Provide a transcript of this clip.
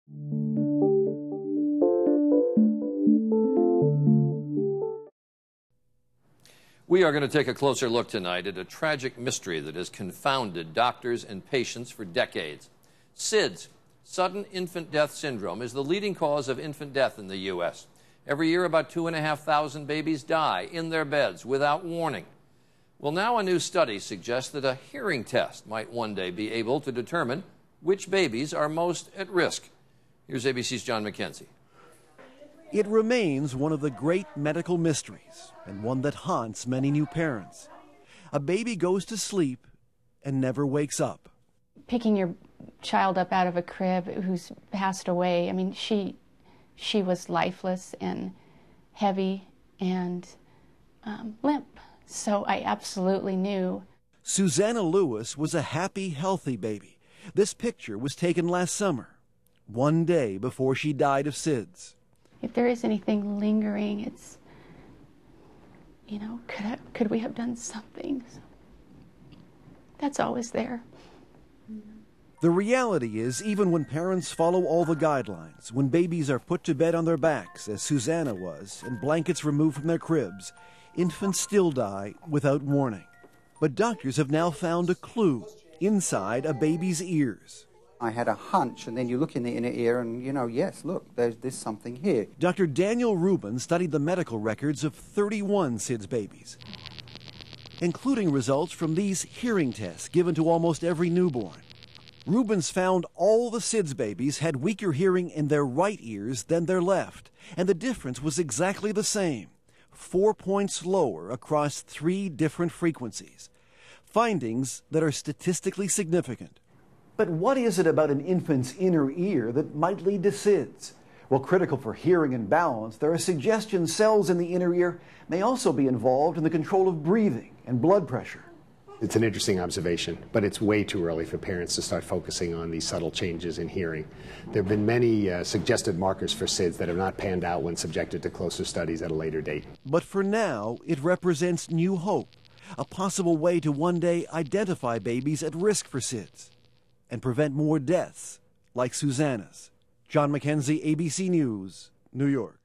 We are going to take a closer look tonight at a tragic mystery that has confounded doctors and patients for decades. SIDS, sudden infant death syndrome, is the leading cause of infant death in the U.S. Every year, about 2,500 babies die in their beds without warning. Well, now a new study suggests that a hearing test might one day be able to determine which babies are most at risk. Here's ABC's John McKenzie. It remains one of the great medical mysteries, and one that haunts many new parents. A baby goes to sleep and never wakes up. Picking your child up out of a crib who's passed away, I mean, she was lifeless and heavy and limp. So I absolutely knew. Susanna Lewis was a happy, healthy baby. This picture was taken last summer, one day before she died of SIDS. If there is anything lingering, it's, you know, could we have done something? So that's always there. The reality is, even when parents follow all the guidelines, when babies are put to bed on their backs, as Susanna was, and blankets removed from their cribs, infants still die without warning. But doctors have now found a clue inside a baby's ears. I had a hunch, and then you look in the inner ear and, you know, yes, look, there's something here. Dr. Daniel Rubin studied the medical records of 31 SIDS babies, including results from these hearing tests given to almost every newborn. Rubens found all the SIDS babies had weaker hearing in their right ears than their left, and the difference was exactly the same, 4 points lower across 3 different frequencies. Findings that are statistically significant. But what is it about an infant's inner ear that might lead to SIDS? Well, critical for hearing and balance, there are suggestions cells in the inner ear may also be involved in the control of breathing and blood pressure. It's an interesting observation, but it's way too early for parents to start focusing on these subtle changes in hearing. There have been many suggested markers for SIDS that have not panned out when subjected to closer studies at a later date. But for now, it represents new hope, a possible way to one day identify babies at risk for SIDS and prevent more deaths like Susanna's. John McKenzie, ABC News, New York.